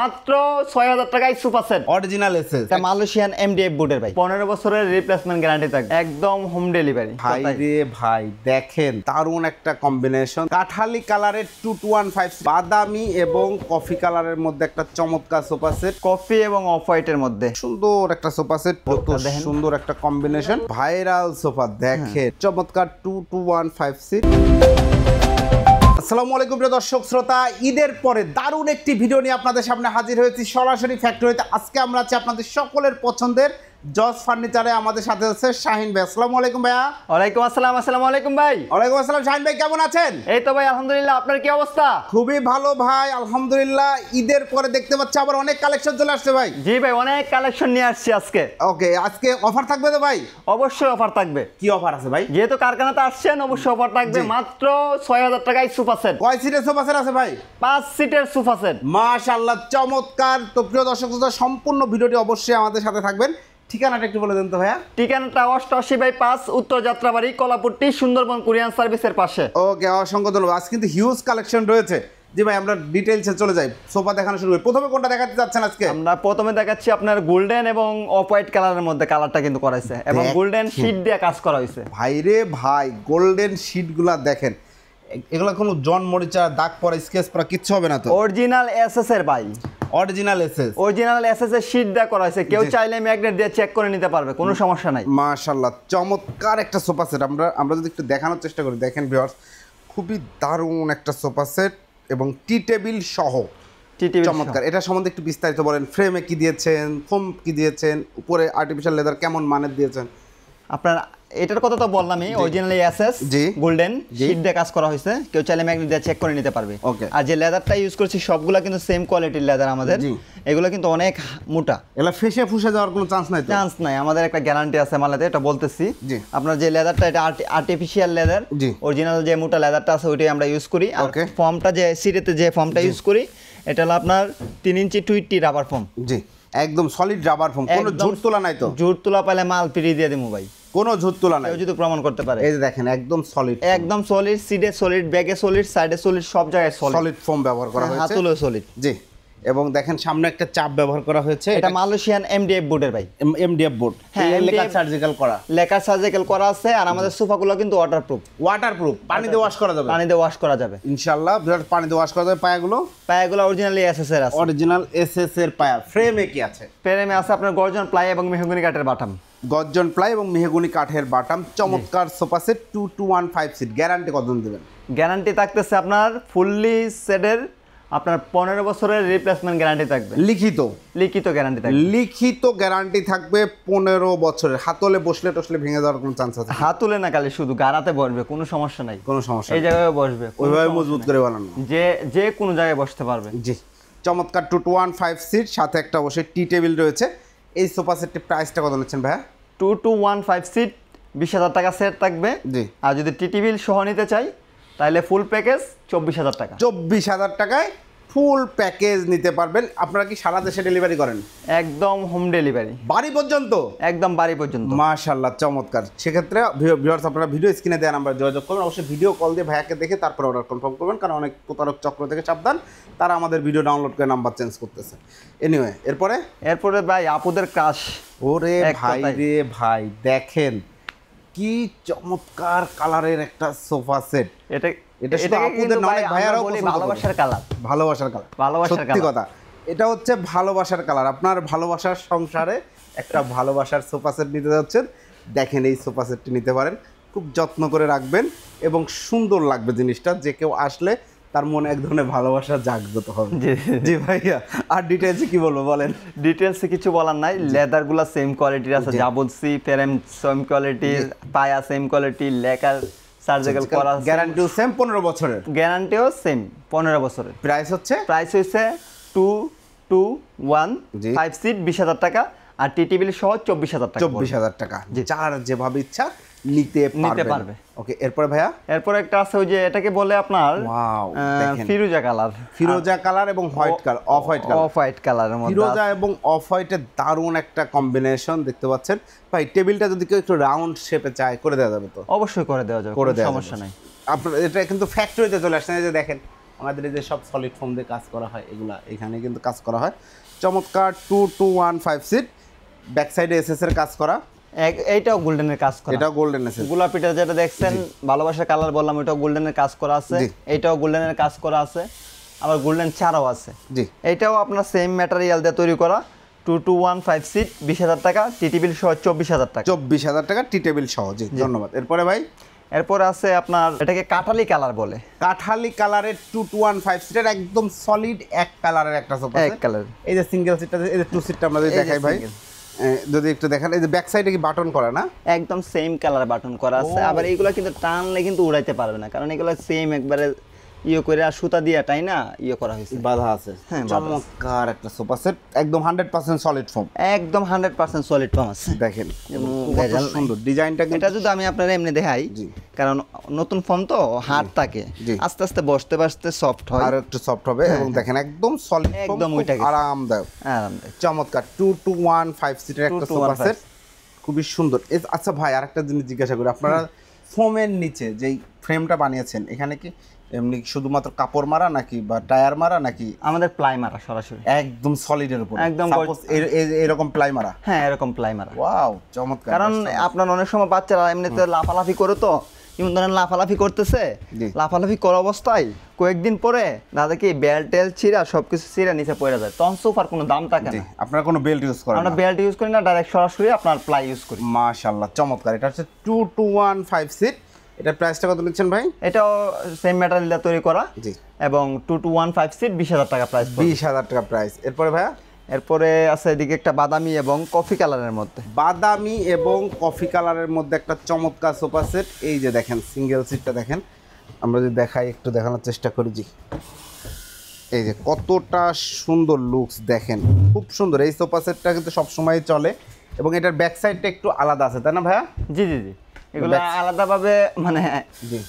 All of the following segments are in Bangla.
মাত্র ৬০০০ টাকায় সোফা সেট অরিজিনাল এসএস এটা মালয়েশিয়ান এমডিএফ বোর্ডের ভাই ১৫ বছরের রিপ্লেসমেন্ট গ্যারান্টি থাকবে একদম হোম ডেলিভারি ভাই রে ভাই দেখেন দারুণ একটা কম্বিনেশন কাঠালি কালারের 2215 বাদামি এবং কফি কালারের মধ্যে একটা চমৎকার সোফা সেট কফি এবং অফ হোয়াইটের মধ্যে সুন্দর একটা সোফা সেট কত সুন্দর একটা কম্বিনেশন ভাইরাল সোফা দেখেন চমৎকার 2215 সিট আসসালামু আলাইকুম প্রিয় দর্শক শ্রোতা ঈদের পরে দারুণ একটি ভিডিও নিয়ে আপনাদের সামনে হাজির হয়েছি সরাসরি ফ্যাক্টরিতে আজকে আমরা আছি আপনাদের সকলের পছন্দের জজ ফার্নিচারে আমাদের সাথে আছে শাহিন ভাই আসসালামু আলাইকুম ভাইয়া ওয়ালাইকুম আসসালাম আসসালামু আলাইকুম ভাই ওয়ালাইকুম আসসালাম শাহিন ভাই কেমন আছেন এই তো ভাই আলহামদুলিল্লাহ আপনার কি অবস্থা খুবই ভালো ভাই আলহামদুলিল্লাহ ঈদের পরে দেখতে পাচ্ছি আবার অনেক কালেকশন চলে আসছে ভাই জি ভাই অনেক কালেকশন নিয়ে আসছি আজকে ওকে আজকে অফার থাকবে তো ভাই অবশ্যই অফার থাকবে কি অফার আছে ভাই যেহেতু কারখানাতে আসছেন অবশ্যই অফার থাকবে মাত্র ৬০০০ টাকায় সোফা সেট কয় সিটের সোফা সেট আছে ভাই 5 সিটের সোফা সেট মাশাআল্লাহ চমৎকার তো প্রিয় দর্শক শ্রোতা সম্পূর্ণ ভিডিওটি অবশ্যই আমাদের সাথে থাকবেন ঠিকানাটা একটু বলে দেন তো ভাইয়া ঠিকানাটা ৮৮/৫ উত্তর যাত্রাবাড়ি কলাপুট্টি সুন্দরবন কুরিয়ান সার্ভিসের পাশে ওকে অসংখ্য ধন্যবাদ আজ কিন্তু হিউজ কালেকশন রয়েছে জি ভাই আমরা ডিটেইলসে চলে যাই সোফা দেখানো শুরু করি প্রথমে কোনটা দেখাতে যাচ্ছেন আজকে আমরা প্রথমে দেখাচ্ছি আপনার গোল্ডেন এবং অফ হোয়াইট কালারের মধ্যে কালারটা কিন্তু করাইছে এবং গোল্ডেন শীট দিয়ে কাজ করা হয়েছে ভাই রে ভাই গোল্ডেন শীটগুলো দেখেন এগুলো কোনো জন মরিচা দাগ পড়া স্কেচ পড়া কিচ্ছু হবে না তো অরিজিনাল এসএস এর ভাই অরিজিনাল এসএস অরিজিনাল এসএস এর শীট দিয়ে করা হয়েছে কেউ চাইলে ম্যাগনেট দিয়ে চেক করে নিতে পারবে কোনো সমস্যা নাই মাশাআল্লাহ চমৎকার একটা সোফা সেট আমরা যদি একটু দেখানোর চেষ্টা করি দেখেন ভিউয়ার্স খুবই দারুণ একটা সোফা সেট এবং টি টেবিল সহ চমৎকার এটা সম্বন্ধে একটু বিস্তারিত বলেন ফ্রেমে কি দিয়েছেন ফোম কি দিয়েছেন উপরে আর্টিফিশিয়াল লেদার কেমন মানের দিয়েছেন আপনার এটার কথা তো বললামই অরিজিনালি এসএস গোল্ডেন শীট দিয়ে কাজ করা হয়েছে কেউ চাইলে ম্যাগনেট দিয়ে চেক করে নিতে পারবে আর যে লেদারটা ইউজ করছি সবগুলা কিন্তু সেম কোয়ালিটির লেদার আমাদের এগুলো কিন্তু অনেক মোটা এগুলো ফেসে ফুসে যাওয়ার কোনো চান্স নাই তো চান্স নাই আমাদের একটা গ্যারান্টি আছে মালাতে এটা বলতেছি আপনার যে লেদারটা এটা আর্টিফিশিয়াল লেদার অরিজিনাল যে মোটা লেদারটা আছে ওইটাই আমরা ইউজ করি আর ফর্মটা যে সিটেতে যে ফর্মটা ইউজ করি এটা হলো আপনার 3 ইঞ্চি টুইটি রাবার ফর্ম জি একদম সলিড রাবার ফর্ম কোনো ঝুট তোলা নাই তো ঝুট তোলা পাইলে মাল ফ্রি দিয়ে দেবো ভাই কোনো ঝুট তোলা নাই যদি প্রমাণ করতে পারে এই যে দেখেন একদম সলিড সিডে সলিড ব্যাগে সলিড সাইডে সলিড সব জায়গায় সলিড ফর্ম ব্যবহার করা হয়েছে হাতুলে সলিড জি এবং দেখেন সামনে একটা চাপ ব্যবহার করা হয়েছে এটা মালয়েশিয়ান এমডিএফ বোর্ডের ভাই এমডিএফ বোর্ড হ্যাঁ লেখা সার্জিক্যাল করা আছে আর আমাদের সোফাগুলো কিন্তু ওয়াটারপ্রুফ পানি দিয়ে ওয়াশ করা যাবে ইনশাআল্লাহ পানি দিয়ে ওয়াশ করা যাবে পায়াগুলো অরিজিনালি এসএস এর আছে অরিজিনাল এসএস এর পায়া ফ্রেমে কি আছে ফ্রেমে আছে আপনার গর্জন প্লাই এবং মেহগনি কাঠের বাটাম গর্জন প্লাই এবং মেহগনি কাঠের বাটাম চমৎকার সোফা সেট 2215 সিট গ্যারান্টি কতদিন দিবেন গ্যারান্টি থাকতেছে আপনার ফুললি সেটের আপনার 15 বছরের রিপ্লেসমেন্ট গ্যারান্টি থাকবে লিখিত গ্যারান্টি থাকবে লিখিত গ্যারান্টি থাকবে 15 বছরের হাতলে বসলে টসলে ভেঙে যাওয়ার কোনো চান্স আছে হাতলে না খালি শুধু গারাতে বসবে কোনো সমস্যা নাই কোনো সমস্যা এই জায়গায় বসবে ওইভাবে মজবুত করে বানানো যে কোনো জায়গায় বসতে পারবে জি চমৎকার 2215 সিট সাথে একটা অবশ্যই টি টেবিল রয়েছে এই সোফা সেটটির প্রাইসটা কত নিচ্ছেন ভাইয়া 2215 সিট 20000 টাকা সেট থাকবে জি আর যদি টি টেবিল সহ নিতে চাই তাহলে ফুল প্যাকেজ 24000 টাকা 24000 টাকায় ফুল প্যাকেজ নিতে পারবেন আপনারা কি সারা দেশে ডেলিভারি করেন একদম হোম ডেলিভারি বাড়ি পর্যন্ত একদম বাড়ি পর্যন্ত মাশাআল্লাহ চমৎকার সেক্ষেত্রে ভিউয়ার্স আপনারা ভিডিও স্ক্রিনে দেওয়া নাম্বার যোগাযোগ করবেন অবশ্যই ভিডিও কল দিয়ে ভাইয়াকে দেখে তারপর অর্ডার কনফার্ম করবেন কারণ অনেক প্রতারক চক্র থেকে সাবধান তারা আমাদের ভিডিও ডাউনলোড করে নাম্বার চেঞ্জ করতেছে এনিওয়ে এরপরে ভাই আপুদের ক্রাশ ওরে ভাই রে ভাই দেখেন কি চমৎকার কালারের একটা সোফা সেট এটা শুধু আপুদের না অনেক ভাইয়ারাও ভালোবাসার কালার সত্যি কথা এটা হচ্ছে ভালোবাসার কালার আপনার ভালোবাসার সংসারে একটা ভালোবাসার সোফা সেট নিতে যাচ্ছেন দেখেন এই সোফা সেটটি নিতে পারেন খুব যত্ন করে রাখবেন এবং সুন্দর লাগবে জিনিসটা যে কেউ আসলে তার মনে এক ধরনের ভালোবাসা জাগ্রত হবে জি ভাইয়া আর ডিটেইলসে কি বলবো বলেন ডিটেইলসে কিছু বলার নাই লেদারগুলো সেম কোয়ালিটির আছে যা বলছি ফ্রেম সেম কোয়ালিটি পায়া সেম কোয়ালিটি লেকার সার্জিক্যাল করা গ্যারান্টিও সেম 15 বছরের গ্যারান্টিও সেম 15 বছরের প্রাইস হচ্ছে 2215 সিট 20000 টাকা আর টি টেবিল সহ 24000 টাকা যার যেভাবে ইচ্ছা নিতে পারবে ওকে এরপর ভাইয়া এরপর একটা আছে ওই যে এটাকে বলে আপনার ফিরোজা কালার এবং হোয়াইট কালার অফ হোয়াইট কালারের মধ্যে ফিরোজা এবং অফ হোয়াইটের দারুণ একটা কম্বিনেশন দেখতে পাচ্ছেন ভাই টেবিলটা যদি কেউ একটু রাউন্ড শেপে চায় করে দেওয়া যাবে তো অবশ্যই করে দেওয়া যাবে সমস্যা নাই আপনার এটা কিন্তু ফ্যাক্টরিতে চলে আসছে এই যে দেখেন আমাদের এই যে সব সলিড ফোম দিয়ে কাজ করা হয় এগুলা এখানে কিন্তু কাজ করা হয়। চমৎকার 2215 সিট, ব্যাক সাইডে এসএস এর কাজ করা, এইটাও গোল্ডেনের কাজ করা, এটাও গোল্ডেন এসএস। গোলাপিটা যেটা দেখছেন ভালোবাসার কালার বললাম, এটাও গোল্ডেনের কাজ করা আছে, এইটাও গোল্ডেনের কাজ করা আছে, আবার গোল্ডেন ছাড়াও আছে। জি, এইটাও আপনার সেম ম্যাটেরিয়াল দিয়ে তৈরি করা, 2215 সিট, 20,000 টাকা, টি টেবিল সহ 24,000 টাকা। 24,000 টাকা টি টেবিল সহ। জি, ধন্যবাদ। এরপরে ভাই, এরপরে আছে আপনার এটাকে কাঠালি কালার বলে, কাঠালি কালারের 2215 সিটের একদম সলিড এক কালারের একটা সোফা, এক কালার। এই যে সিঙ্গেল সিটটা, এই যে টু সিটটা আমরা যদি দেখাই ভাই, যদি একটু দেখেন, এই যে ব্যাক সাইডে কি বাটন করা না, একদম সেম কালার বাটন করা আছে। আবার এইগুলো কিন্তু টানলে কিন্তু উড়াইতে পারবে না, কারণ এগুলো সেম একবারে ইয়ে করে আর সুতা দিয়ে তাই না ইয়ে করা হয়েছে, বাঁধা আছে। হ্যাঁ, চমৎকার একটা সোফা সেট, একদম 100% সলিড ফোম, একদম 100% সলিড ফোম আছে। দেখেন সুন্দর ডিজাইনটা। এটা যদি আমি আপনারা এমনি দেখাই, কারণ নতুন ফোম তো হার্ড থাকে, আস্তে আস্তে বসতে বসতে সফট হয়, আর একটু সফট হবে। এবং দেখেন একদম সলিড ফোম, একদম ওইটাকে আরামদায়ক, চমৎকার 2215 সিটের একটা সোফা সেট, খুবই সুন্দর। আচ্ছা ভাই, আরেকটা জিনিস জিজ্ঞাসা করি, আপনারা ফোমের নিচে যেই ফ্রেমটা বানিয়েছেন, এখানে কি এমনি শুধুমাত্র কাপড় মারা নাকি বা টায়ার মারা নাকি? আমাদের প্লাই মারা সরাসরি, একদম সলিডের উপর, একদম এরকম প্লাই মারা। হ্যাঁ, এরকম প্লাই মারা। ওয়াও, চমৎকার। কারণ আপনার অনেক সময় বাচ্চারা এমনিতে লাফালাফি করে, তো যেমন ধরেন লাফালাফি করতেছে, লাফালাফি করা অবস্থায় কয়েকদিন পরে দাদা কি বেল্ট টেল ছিঁড়া সবকিছু ছিঁড়া নিচে পড়ে যায়, তখন সোফার কোনো দাম থাকে না। আপনারা কোনো বেল্ট ইউজ করেন? আমরা বেল্ট ইউজ করি না, ডাইরেক্ট সরাসরি আপনার প্লাই ইউজ করি। মাশাআল্লাহ, চমৎকার। এটা হচ্ছে 2215 সিট, এটা প্রাইসটা কত নিচ্ছেন ভাই? এটাও সেম ম্যাটেরিয়াল দিয়ে তৈরি করা, জি, এবং 2215 সিট, 20,000 টাকা প্রাইস। 20,000 টাকা প্রাইস। এরপরে ভাইয়া, এরপরে আছে এদিকে একটা বাদামি এবং কফি কালারের মধ্যে, বাদামি এবং কফি কালারের মধ্যে একটা চমৎকার সোফা সেট। এই যে দেখেন সিঙ্গেল সিটটা দেখেন, আমরা যদি দেখাই, একটু দেখানোর চেষ্টা করি। জি, এই যে কতটা সুন্দর লুকস দেখেন, খুব সুন্দর। এই সোফা সেটটা কিন্তু সবসময় চলে, এবং এটার ব্যাক সাইডটা একটু আলাদা আছে, তাই না ভাইয়া? জি জি জি, এগুলো আলাদাভাবে মানে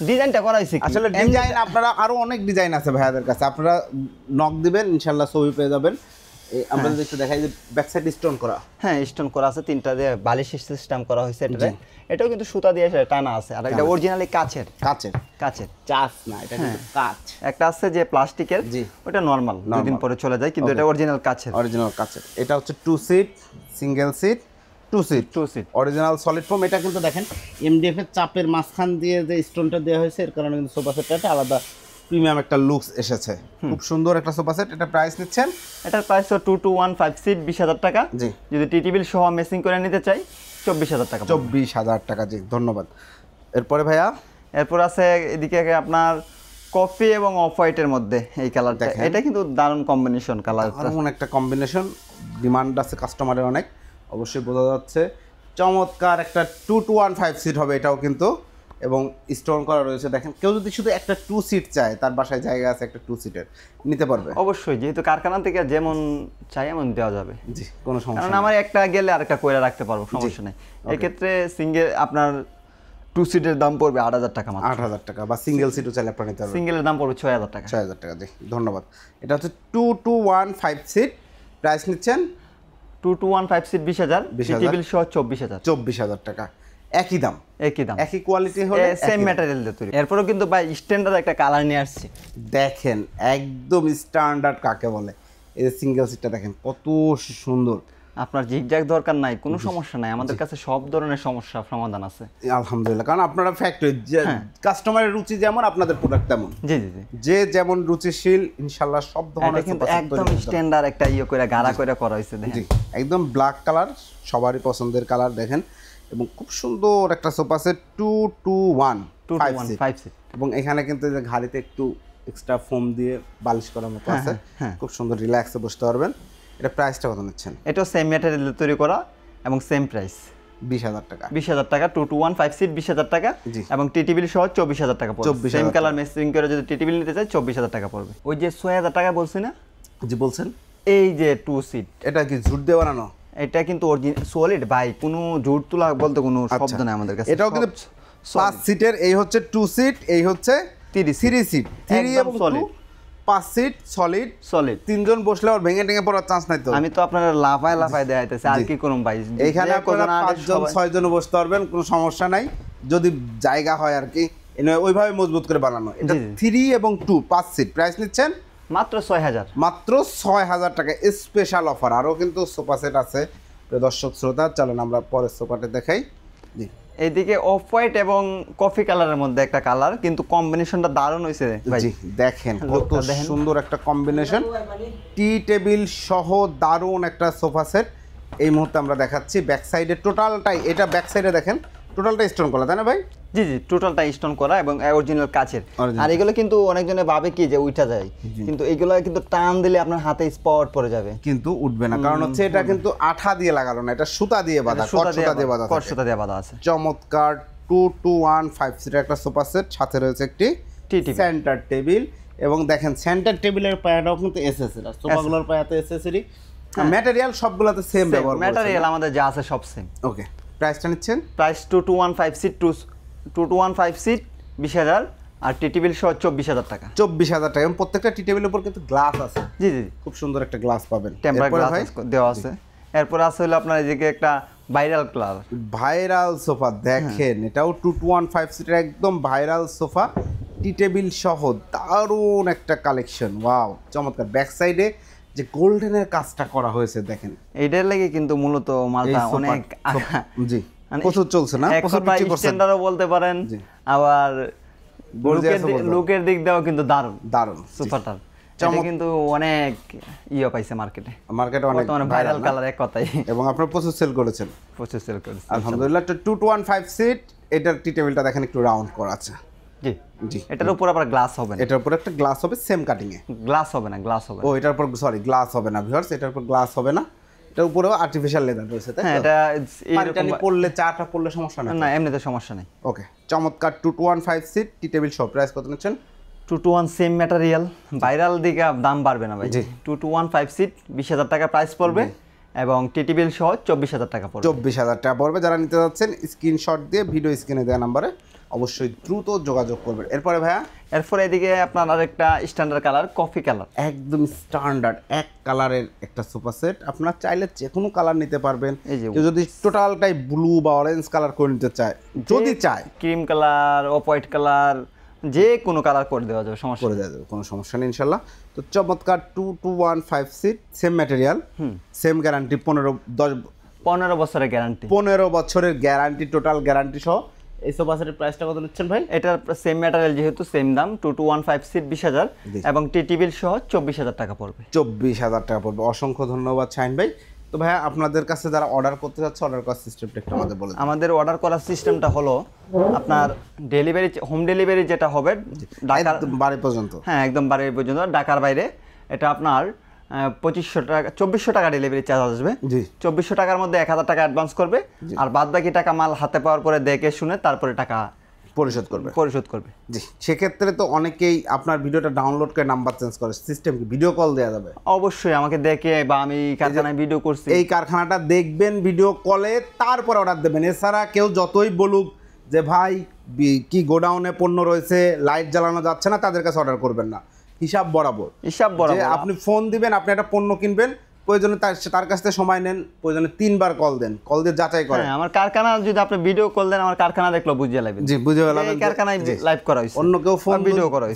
ডিজাইনটা করা হয়েছে। আসলে ডিজাইন আপনারা আরো অনেক ডিজাইন আছে ভাইয়াদের কাছে, আপনারা নক দিবেন, ইনশাআল্লাহ ছবি পেয়ে যাবেন। আমরা যদি একটু দেখাই, যে ব্যাক সাইড স্টোন করা, হ্যাঁ স্টোন করা আছে, তিনটা দিয়ে বালিশ সিস্টেম করা হয়েছে এটাতে। এটাও কিন্তু সুতা দিয়ে টানা আছে, আর এটা অরিজিনালি কাচের, কাচের চাষ না, এটা কিন্তু কাচ। একটা আছে যে প্লাস্টিকের, ওটা নরমাল, দুদিন পরে চলে যায়, কিন্তু এটা অরিজিনাল কাচের, অরিজিনাল কাচের। এটা হচ্ছে two seat, single seat, two seat original solid foam. এটা কিন্তু দেখেন এমডিএফ এর চাপের মাঝখান দিয়ে যে স্টোনটা দেওয়া হয়েছে, এর কারণে কিন্তু সোফা সেটটা আলাদা প্রিমিয়াম একটা লুকস এসেছে। খুব সুন্দর একটা সোফা সেট। এটা প্রাইস নিচ্ছেন? এটার প্রাইস 2215 সিট, 20,000 টাকা। জি, যদি টি টেবিল সহ মেসিং করে নিতে চাই 24,000 টাকা। 24,000 টাকা। জি, ধন্যবাদ। এরপরে ভাইয়া, এরপর আছে এদিকে আপনার কফি এবং অফ হোয়াইটের মধ্যে এই কালারটা, এটা কিন্তু দারুণ কম্বিনেশন কালার, দারুণ একটা কম্বিনেশন, ডিমান্ড আছে কাস্টমারের অনেক, অবশ্যই বোঝা যাচ্ছে। চমৎকার একটা 2215 সিট হবে এটাও কিন্তু, এবং স্টোন করা রয়েছে। দেখেন, কেউ যদি শুধু একটা টু সিট চায়, তার বাসায় জায়গা আছে একটা টু সিটের, নিতে পারবে অবশ্যই, যেহেতু কারখানা থেকে যেমন চাই এমন দেওয়া যাবে। জি, কোনো সমস্যা, কারণ আমার একটা গেলে আরেকটা কইরা রাখতে পারবো, সমস্যা নেই। এক্ষেত্রে সিঙ্গেল আপনার টু সিটের দাম পড়বে 8,000 টাকা মাত্র। 8,000 টাকা, বা সিঙ্গেল সিটও চাইলে আপনারা নিতে পারবেন। সিঙ্গেলের দাম পড়বে 6,000 টাকা। 6,000 টাকা। জি, ধন্যবাদ। এটা হচ্ছে 2215 সিট, প্রাইস নিচ্ছেন 2215 সিট 20,000, টেবিল সহ 24,000। 24,000 টাকা, একই দাম, একই কোয়ালিটি হলে সেম ম্যাটেরিয়াল দিয়ে তৈরি। এরপরও কিন্তু ভাই স্ট্যান্ডার্ড একটা কালার নিয়ে আসছে, দেখেন একদম স্ট্যান্ডার্ড কাকে বলে। এই যে সিঙ্গেল সিটটা দেখেন কত সুন্দর। আপনার জিগজ্যাগ দরকার নাই, কোনো সমস্যা নাই, আমাদের কাছে সব ধরনের সমস্যা সমাধান আছে আলহামদুলিল্লাহ। কারণ আপনারা ফ্যাক্টরি, কাস্টমারের রুচি যেমন আপনাদের প্রোডাক্ট তেমন। জি জি জি, যে যেমন রুচিশীল ইনশাআল্লাহ সব ধরনের, কিন্তু একদম স্ট্যান্ডার্ড একটা করে গাড়া করে করা হয়েছে। দেখেন, একদম ব্ল্যাক কালার, সবারই পছন্দের কালার দেখেন, এবং খুব সুন্দর একটা সোফা সেট 2215 সিট। এবং এখানে কিন্তু যে ঘাড়িতে একটু এক্সট্রা ফোম দিয়ে বালিশ করার মতো আছে, খুব সুন্দর রিল্যাক্সে বসতে পারবেন। এটা প্রাইসটা কত নিচ্ছেন? এটাও সেম ম্যাটেরিয়াল দিয়ে তৈরি করা এবং সেম প্রাইস, 20,000 টাকা। 20,000 টাকা, 2215 সিট 20,000 টাকা, এবং টি টেবিল সহ 24,000 টাকা পড়বে। সেম কালার মেসিং করে যদি টি টেবিল নিতে চাই 24,000 টাকা পড়বে। ওই যে 6,000 টাকা বলছি না? জি, বলছেন। এই যে টু সিট, এটা কি ঝুট দিয়ে বানানো? এটা কিন্তু অরিজিনাল সলিড ভাই, কোনো ঝুট তোলা বলতে কোনো শব্দ নাই আমাদের কাছে। এটাও কিন্তু 5 সিটের, এই হচ্ছে 2 সিট, এই হচ্ছে 3 সিট, 3 এবং 2, 5 সিট সলিড। তিনজন বসলে আর ভেঙে টেঙে পড়ার চান্স নাই তো। আমি তো আপনার লাফায় দেখাইতেছি, আর কি করুম ভাই। এইখানে আপনারা 5 জন 6 জন বসতে পারবেন, কোনো সমস্যা নাই, যদি জায়গা হয় আর কি। ওইভাবে মজবুত করে বানানো। এটা 3 এবং 2 5 সিট, প্রাইস নিচ্ছেন মাত্র 6000, মাত্র 6000 টাকা, স্পেশাল অফার। আরও কিন্তু সোফা সেট আছে দর্শক শ্রোতা, চলেন আমরা পরের সোফাটা দেখাই। জি, এইদিকে অফ হোয়াইট এবং কফি কালারের মধ্যে একটা কালার, কিন্তু কম্বিনেশনটা দারুণ হয়েছে ভাই। জি দেখেন কত সুন্দর একটা কম্বিনেশন, টি টেবিল সহ দারুণ একটা সোফা সেট এই মুহূর্তে আমরা দেখাচ্ছি। ব্যাক সাইডে টোটালটাই, এটা ব্যাক সাইডে দেখেন টোটালটা স্টোন করা, তাই না ভাই? জি জি, টোটালটা স্টোন করা এবং অরিজিনাল কাচের। আর এগুলো কিন্তু অনেকজনে ভাবে কি যে উঠা যায়, কিন্তু এগুলো কিন্তু টান দিলে আপনার হাতে স্পট পড়ে যাবে, কিন্তু উঠবে না, কারণ হচ্ছে এটা কিন্তু আঠা দিয়ে লাগানো না, এটা সুতা দিয়ে বাঁধা, সুতা দিয়ে বাঁধা আছে। চমৎকার 221 সিটের একটা সোফা সেট, সাথে রয়েছে একটি সেন্টার টেবিল, এবং দেখেন সেন্টার টেবিলের পায়াটাও কিন্তু এসএসএর, আর সোফাগুলোর পায়াতে এসএসএরই, ম্যাটেরিয়াল সবগুলোতে সেম ব্যবহার করেছে, ম্যাটেরিয়াল আমাদের যা আছে সব সেম। ওকে, প্রাইসটা নিচ্ছেন? প্রাইস 2215 সিট 2215 সিট 20000, আর টি টেবিল সহ 24000 টাকা। 24000 টাকা, এবং প্রত্যেকটা টি টেবিলের উপর কিন্তু গ্লাস আছে। জি জি, খুব সুন্দর একটা গ্লাস পাবেন, টেম্পার গ্লাস দেওয়া আছে। এরপর আছে হলো আপনার এদিকে একটা ভাইরাল সোফা, দেখেন এটাও 215 সিটের একদম ভাইরাল সোফা, টি টেবিল সহ দারুণ একটা কালেকশন। ওয়াও, চমৎকার। ব্যাক সাইডে যে গোল্ডেনের কাজটা করা হয়েছে দেখেন, এইটার লাগে কিন্তু মূলত মালটা অনেক জি প্রচুর চলছে না, প্রচুর বিক্রি করছেন, স্ট্যান্ডার্ডও বলতে পারেন, আবার লুকের দিক দিয়েও কিন্তু দারুণ সোফাটার। এটা কিন্তু অনেক পাইছে মার্কেটে অনেক ভাইরাল কালার এক কথাই, এবং আপনারা প্রচুর সেল করেছেন। আলহামদুলিল্লাহ। 215 সিট, এটার টি টেবিলটা দেখেন একটু রাউন্ড করা আছে। জি জি, এটার উপর আবার গ্লাস হবে না, এটার উপর একটা গ্লাস হবে, সেম কাটিং এ গ্লাস হবে না, ও এটার উপর গ্লাস হবে না ভিউয়ার্স, এটার উপর গ্লাস হবে না, এটার উপরেও আর্টিফিশিয়াল লেদার রয়েছে, তাই হ্যাঁ। এটা এরকম পড়লে চাটা পড়লে সমস্যা না, এমনিতে সমস্যা নেই। ওকে, চমৎকার 215 সিট টি টেবিল সহ, প্রাইস কত নিচ্ছেন? 221 সেম ম্যাটেরিয়াল, ভাইরাল দিকে দাম বাড়বে না ভাই। 2215 সিট 20000 টাকা প্রাইস পড়বে, এবং টি টেবিল সহ 24000 টাকা পড়বে। 24000 টাকা পড়বে। যারা নিতে যাচ্ছেন স্ক্রিনশট দিয়ে ভিডিও স্ক্রিনে দেওয়া নাম্বারে অবশ্যই দ্রুত যোগাযোগ করবেন। এরপরে ভাইয়া, এরপরে এদিকে আপনার আরেকটা স্ট্যান্ডার্ড কালার, কফি কালার, একদম স্ট্যান্ডার্ড এক কালারের একটা সোফা সেট। আপনারা চাইলে যে কোনো কালার নিতে পারবেন, কেউ যদি টোটালটাই ব্লু বা অরেঞ্জ কালার করে নিতে চায়, যদি চায় cream colour, off white colour, যে কোনো কালার করে দেওয়া যাবে, সমস্যা করে দেওয়া যাবে, কোনো সমস্যা নেই ইনশাল্লাহ। তো চমৎকার 2215 seat, same material, same guarantee, 15 বছরের গ্যারান্টি, 15 বছরের গ্যারান্টি, টোটাল গ্যারান্টি সহ। এই সোফা সেটের প্রাইসটা কত নিচ্ছেন ভাই? এটার সেম ম্যাটেরিয়াল যেহেতু সেম দাম, 2215 সিট 20000, এবং টি টেবিল সহ 24000 টাকা পড়বে। 24000 টাকা পড়বে। অসংখ্য ধন্যবাদ শাহিন ভাই। তো ভাইয়া, আপনাদের কাছে যারা অর্ডার করতে যাচ্ছে, অর্ডার করার সিস্টেমটা একটু আমাদের বলে দিন। আমাদের অর্ডার করার সিস্টেমটা হলো আপনার ডেলিভারি, হোম ডেলিভারি যেটা হবে ঢাকার বাড়ি পর্যন্ত, হ্যাঁ একদম বাড়ি পর্যন্ত, ঢাকার বাইরে এটা আপনার 2500 টাকা, 2400 টাকা ডেলিভারি চার্জ আসবে। 2400 টাকার মধ্যে 1000 টাকা অ্যাডভান্স করবে, আর বাদ বাকি টাকা মাল হাতে পাওয়ার পরে দেখে শুনে তারপরে টাকা পরিশোধ করবে। জি, সেক্ষেত্রে তো অনেকেই আপনার ভিডিওটা ডাউনলোড করে নাম্বার চেঞ্জ করে, সিস্টেম কি ভিডিও কল দেওয়া যাবে? অবশ্যই, আমাকে দেখে বা আমি কারখানায় ভিডিও করছি, এই কারখানাটা দেখবেন ভিডিও কলে, তারপর অর্ডার দেবেন। এছাড়া কেউ যতই বলুক যে ভাই কি গোডাউনে পণ্য রয়েছে, লাইট জ্বালানো যাচ্ছে না, তাদের কাছে অর্ডার করবেন না। হিসাব বরাবর আপনি ফোন দিবেন, আপনি একটা পণ্য কিনবেন, প্রয়োজনে তার কাছ থেকে সময় নেন, প্রয়োজনে 3 বার কল দেন, কল দিয়ে যাচাই করেন। আমার কারখানা যদি আপনি ভিডিও কল দেন, আমার কারখানা দেখলো বুঝিয়ে লাগবে। জি, বুঝে গেলাম, এই কারখানায় লাইভ করা হইছে, অন্য কেউ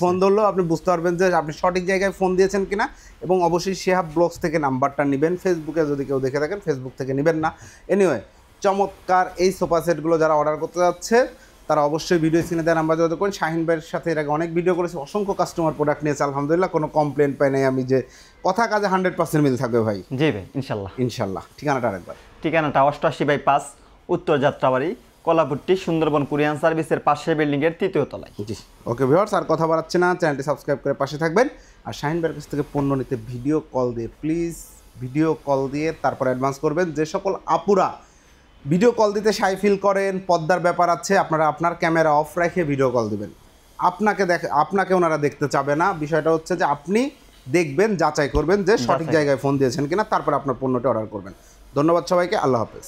ফোন ধরলো, আপনি বুঝতে পারবেন যে আপনি সঠিক জায়গায় ফোন দিয়েছেন কিনা। এবং অবশ্যই শিহাব ব্লগস থেকে নাম্বারটা নেবেন, ফেসবুকে যদি কেউ দেখে থাকেন ফেসবুক থেকে নেবেন না। এনিওয়ে, চমৎকার এই সোফা সেটগুলো যারা অর্ডার করতে যাচ্ছে, তারা অবশ্যই ভিডিও স্ক্রিনে দেওয়া নাম্বার যোগাযোগ করেন। শাহিন ভাইয়ের সাথে এর আগে অনেক ভিডিও করেছি, অসংখ্য কাস্টমার প্রোডাক্ট নিয়েছে, আলহামদুলিল্লাহ কোনো কমপ্লেন পাই নাই আমি, যে কথা কাজে 100% মিল থাকবে ভাই। জি ভাই, ইনশাল্লাহ। ঠিকানাটা আরেকবার? ঠিকানাটা 88/5 উত্তর যাত্রাবাড়ি, কলাপুট্টি, সুন্দরবন কুরিয়ান সার্ভিসের পাশে, বিল্ডিংয়ের 3য় তলায়। জি, ওকে ভিউয়ার্স, আর কথা বাড়াচ্ছি না, চ্যানেলটি সাবস্ক্রাইব করে পাশে থাকবেন। আর শাহিন ভাইয়ের কাছ থেকে পণ্য নিতে ভিডিও কল দিয়ে, প্লিজ ভিডিও কল দিয়ে তারপর অ্যাডভান্স করবেন। যে সকল আপুরা ভিডিও কল দিতে শাই ফিল করেন, পর্দার ব্যাপার আছে, আপনারা আপনার ক্যামেরা অফ রেখে ভিডিও কল দিবেন। আপনাকে ওনারা দেখতে চাবে না। বিষয়টা হচ্ছে যে আপনি দেখবেন, যাচাই করবেন যে সঠিক জায়গায় ফোন দিয়েছেন কিনা, তারপর আপনার পণ্যটা অর্ডার করবেন। ধন্যবাদ সবাইকে, আল্লাহ হাফেজ।